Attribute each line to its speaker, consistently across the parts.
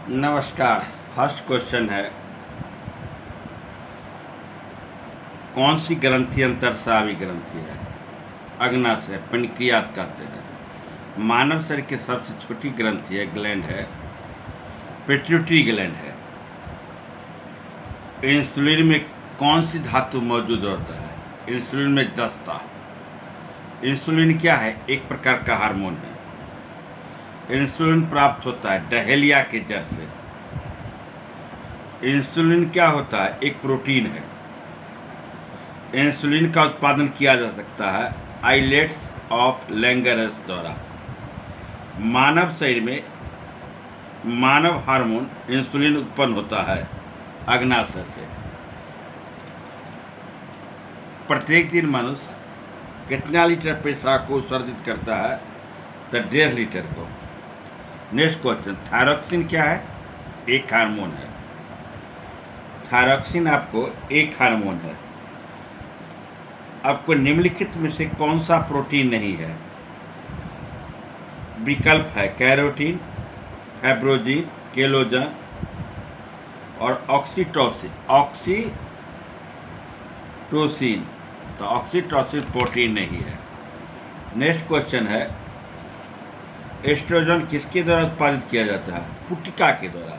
Speaker 1: नमस्कार। First question है, कौन सी ग्रंथि अंतरस्रावी ग्रंथि है? अग्नाशय है, पेनक्रियास कहते हैं। मानव शरीर की सबसे छोटी ग्रंथि है, ग्लैंड है, पिट्यूटरी ग्लैंड है। इंसुलिन में कौन सी धातु मौजूद होता है? इंसुलिन में जस्ता। इंसुलिन क्या है? एक प्रकार का हार्मोन है। इंसुलिन प्राप्त होता है डहेलिया के जड़ से। इंसुलिन क्या होता है? एक प्रोटीन है। इंसुलिन का उत्पादन किया जा सकता है आइलेट्स ऑफ लैंगरहंस द्वारा। मानव शरीर में मानव हार्मोन इंसुलिन उत्पन्न होता है अग्नाशय से। प्रत्येक दिन मनुष्य कितना लीटर पेशाब को उत्सर्जित करता है? तो 1.5 लीटर को। नेक्स्ट क्वेश्चन, थायरॉक्सिन क्या है? एक हार्मोन है। थायरॉक्सिन आपको एक हार्मोन है। आपको निम्नलिखित में से कौन सा प्रोटीन नहीं है? विकल्प है कैरोटीन, फाइब्रोजिन, केलोजन और ऑक्सीटोसिन। तो ऑक्सीटोसिन प्रोटीन नहीं है। नेक्स्ट क्वेश्चन है, एस्ट्रोजन किसके द्वारा उत्पादित किया जाता है? पुटिका के द्वारा।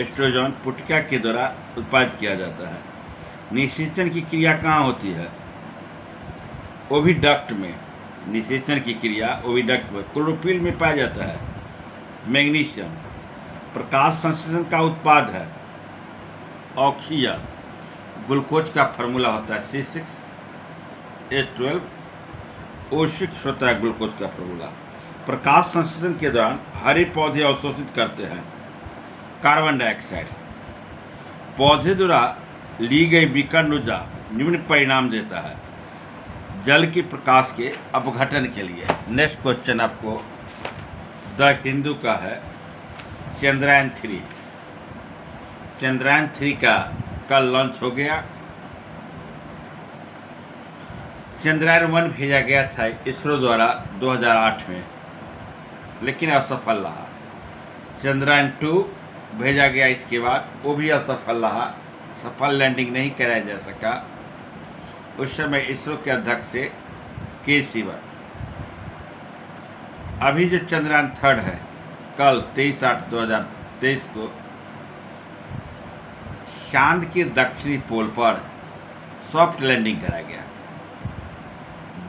Speaker 1: एस्ट्रोजन पुटिका के द्वारा उत्पादित किया जाता है। निषेचन की क्रिया कहाँ होती है? ओविडक्ट में। निषेचन की क्रिया ओविडक्ट में। क्लोरोफिल में पाया जाता है मैग्नीशियम। प्रकाश संश्लेषण का उत्पाद है ऑक्सीजन। ग्लूकोज का फार्मूला होता है C6H12 O6 होता है ग्लूकोज का फार्मूला। प्रकाश संश्लेषण के दौरान हरे पौधे अवशोषित करते हैं कार्बन डाइऑक्साइड। पौधे द्वारा ली गई विकर्ण ऊर्जा निम्न परिणाम देता है जल के प्रकाश के अपघटन के लिए। नेक्स्ट क्वेश्चन आपको द हिंदू का है, चंद्रयान 3। चंद्रयान 3 का कल लॉन्च हो गया। चंद्रयान 1 भेजा गया था इसरो द्वारा 2008 में, लेकिन असफल रहा। चंद्रयान 2 भेजा गया इसके बाद, वो भी असफल रहा। सफल लैंडिंग नहीं कराया जा सका। उस समय इसरो के अध्यक्ष थे के सिवन। अभी जो चंद्रयान 3 है, कल 23/8/2023 को चांद के दक्षिणी पोल पर सॉफ्ट लैंडिंग कराया गया।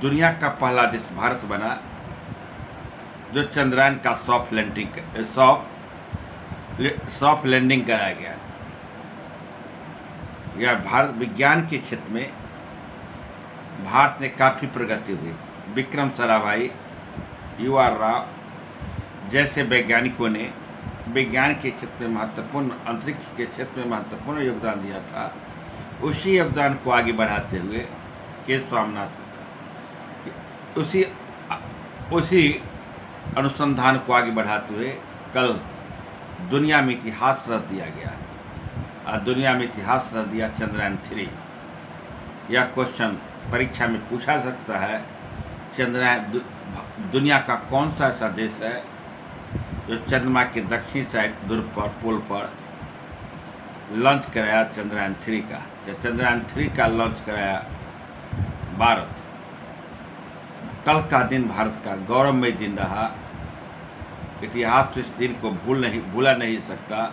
Speaker 1: दुनिया का पहला देश भारत बना जो चंद्रयान का सॉफ्ट लैंडिंग कराया गया। यह भारत विज्ञान के क्षेत्र में भारत ने काफ़ी प्रगति हुई। विक्रम साराभाई, UR राव जैसे वैज्ञानिकों ने विज्ञान के क्षेत्र में महत्वपूर्ण, अंतरिक्ष के क्षेत्र में महत्वपूर्ण योगदान दिया था। उसी योगदान को आगे बढ़ाते हुए के स्वामीनाथन, उसी अनुसंधान को आगे बढ़ाते हुए कल दुनिया में इतिहास रच दिया गया। और दुनिया में इतिहास रच दिया चंद्रयान 3। यह क्वेश्चन परीक्षा में पूछा सकता है, चंद्रयान दुनिया का कौन सा ऐसा देश है जो चंद्रमा के दक्षिणी साइड ध्रुव पर पोल पर लॉन्च कराया चंद्रयान 3 का? चंद्रयान 3 का लॉन्च कराया भारत। कल का दिन भारत का गौरवमय दिन रहा। इतिहास इस दिन को भूला नहीं सकता।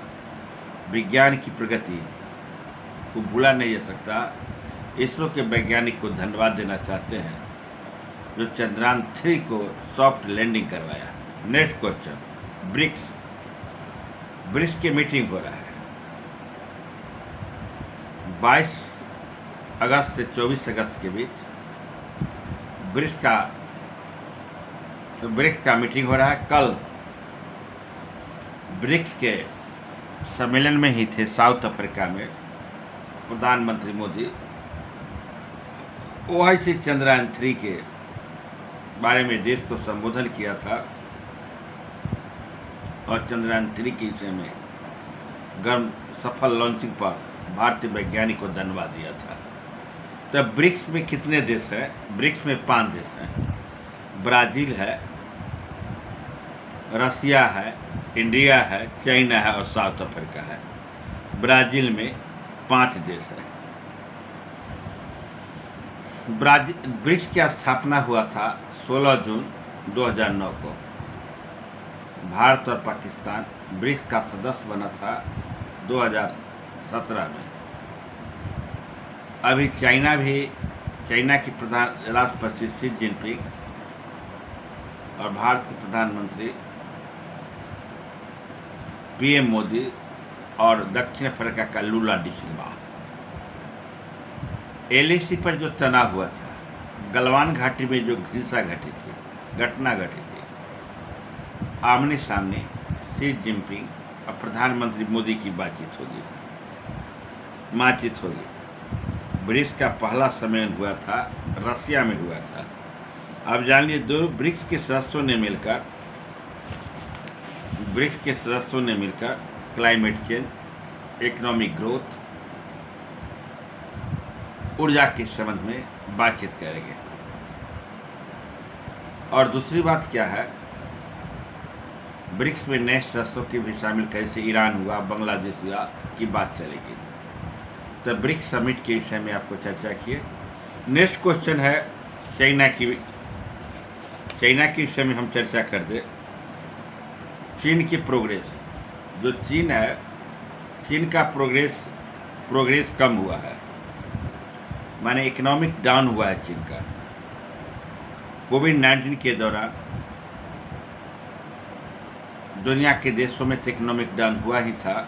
Speaker 1: विज्ञान की प्रगति को भूला नहीं जा सकता। इसरो के वैज्ञानिक को धन्यवाद देना चाहते हैं जो चंद्रयान 3 को सॉफ्ट लैंडिंग करवाया। नेक्स्ट क्वेश्चन, ब्रिक्स की मीटिंग हो रहा है 22 अगस्त से 24 अगस्त के बीच। ब्रिक्स का मीटिंग हो रहा है। कल ब्रिक्स के सम्मेलन में ही थे साउथ अफ्रीका में प्रधानमंत्री मोदी। वहीं से चंद्रयान 3 के बारे में देश को संबोधन किया था और चंद्रयान 3 के विषय में गर्म सफल लॉन्चिंग पर भारतीय वैज्ञानिक को धन्यवाद दिया था। तो ब्रिक्स में कितने देश हैं? ब्रिक्स में 5 देश हैं। ब्राज़ील है, रसिया है, इंडिया है, चाइना है और साउथ अफ्रीका है। ब्राज़ील में 5 देश है। ब्रिक्स की स्थापना हुआ था 16 जून 2009 को। भारत और पाकिस्तान ब्रिक्स का सदस्य बना था 2017 में। अभी चाइना की राष्ट्रपति शी जिनपिंग और भारत के प्रधानमंत्री पीएम मोदी और दक्षिण अफ्रीका का लूला डी सिल्वा। एलएसी पर जो तनाव हुआ था, गलवान घाटी में जो घटना घटी थी, आमने सामने शी जिनपिंग और प्रधानमंत्री मोदी की बातचीत होगी। ब्रिक्स का पहला सम्मेलन हुआ था, रसिया में हुआ था। अब जान लीजिए, दो ब्रिक्स के सदस्यों ने मिलकर क्लाइमेट चेंज, इकोनॉमिक ग्रोथ, ऊर्जा के संबंध में बातचीत करेंगे। और दूसरी बात क्या है, ब्रिक्स में नए सदस्यों के भी शामिल कैसे ईरान हुआ, बांग्लादेश हुआ की बात चलेगी। तो ब्रिक्स समिट के विषय में आपको चर्चा किए। नेक्स्ट क्वेश्चन है चाइना के विषय में हम चर्चा कर दे। चीन की प्रोग्रेस, जो चीन है, चीन का प्रोग्रेस कम हुआ है, माने इकोनॉमिक डाउन हुआ है चीन का। कोविड-19 के दौरान दुनिया के देशों में तो इकोनॉमिक डाउन हुआ ही था।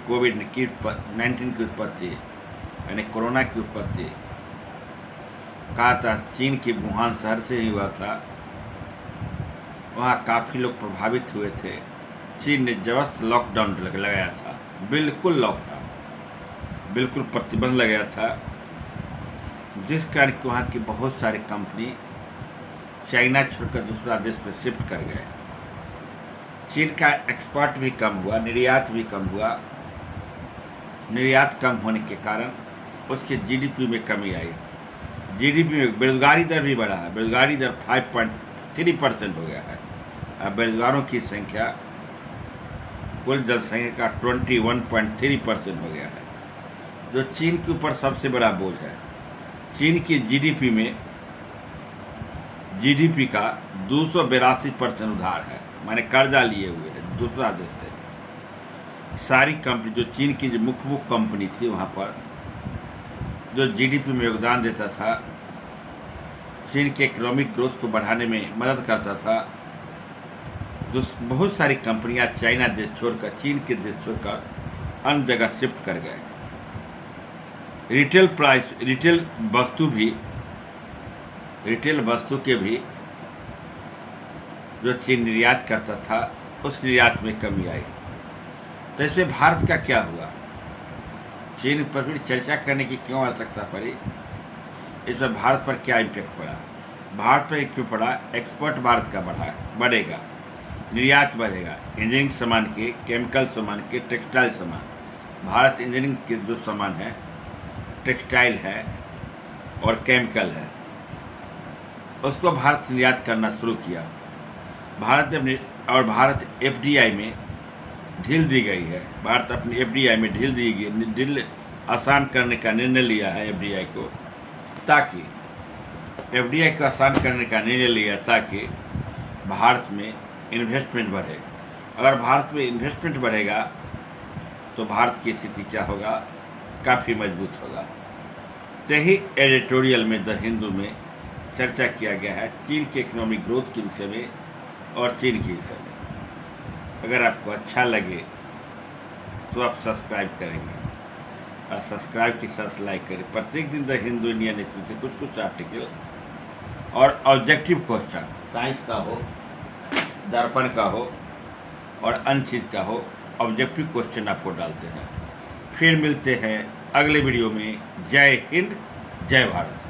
Speaker 1: कोविड-19 की उत्पत्ति यानी कोरोना की उत्पत्ति कहा था चीन के वुहान शहर से ही हुआ था। वहाँ काफ़ी लोग प्रभावित हुए थे। चीन ने जबरदस्त लॉकडाउन लगाया था, बिल्कुल लॉकडाउन, बिल्कुल प्रतिबंध लगाया था, जिस कारण वहाँ की बहुत सारी कंपनी चाइना छोड़कर दूसरा देश पर शिफ्ट कर गए। चीन का एक्सपोर्ट भी कम हुआ, निर्यात भी कम हुआ। निर्यात कम होने के कारण उसके जीडीपी में कमी आई। जीडीपी में बेरोजगारी दर भी बढ़ा है। बेरोजगारी दर 5.3% हो गया है। अब बेरोजगारों की संख्या कुल जनसंख्या का 21.3% हो गया है, जो चीन के ऊपर सबसे बड़ा बोझ है। चीन की जीडीपी का 282% उधार है, माने कर्जा लिए हुए है दूसरा देश से। सारी कंपनी, जो चीन की जो मुख्य कंपनी थी, वहाँ पर जो जीडीपी में योगदान देता था, चीन के इकोनॉमिक ग्रोथ को बढ़ाने में मदद करता था, जो बहुत सारी कंपनियां चाइना देश छोड़कर, चीन के देश छोड़कर अन्य जगह शिफ्ट कर गए। रिटेल वस्तु के भी जो चीन निर्यात करता था, उस निर्यात में कमी आई। तो इसमें भारत का क्या हुआ? चीन पर भी चर्चा करने की क्यों आवश्यकता पड़ी? इसमें भारत पर क्या इम्पैक्ट पड़ा? भारत पर क्यों पड़ा? एक्सपोर्ट भारत का बढ़ेगा, निर्यात बढ़ेगा, इंजीनियरिंग सामान के, केमिकल सामान के, टेक्सटाइल सामान। भारत इंजीनियरिंग के जो सामान है, टेक्सटाइल है और केमिकल है, उसको भारत निर्यात करना शुरू किया। भारत एफडीआई में ढील दी गई है। भारत अपनी एफडीआई में ढील आसान करने का निर्णय लिया है एफडीआई को, ताकि एफडीआई को आसान करने का निर्णय लिया ताकि भारत में इन्वेस्टमेंट बढ़े। अगर भारत में इन्वेस्टमेंट बढ़ेगा तो भारत की स्थिति क्या होगा? काफ़ी मजबूत होगा। तो ही एडिटोरियल में द हिंदू में चर्चा किया गया है चीन के इकोनॉमिक ग्रोथ के विषय में और चीन के विषय में। अगर आपको अच्छा लगे तो आप सब्सक्राइब करेंगे, और सब्सक्राइब के साथ लाइक करें। प्रत्येक दिन द हिंदू इंडिया ने पूछे कुछ आर्टिकल और ऑब्जेक्टिव क्वेश्चन, साइंस का हो, दर्पण का हो और अन्य चीज़ का हो, ऑब्जेक्टिव क्वेश्चन आपको डालते हैं। फिर मिलते हैं अगले वीडियो में। जय हिंद, जय भारत।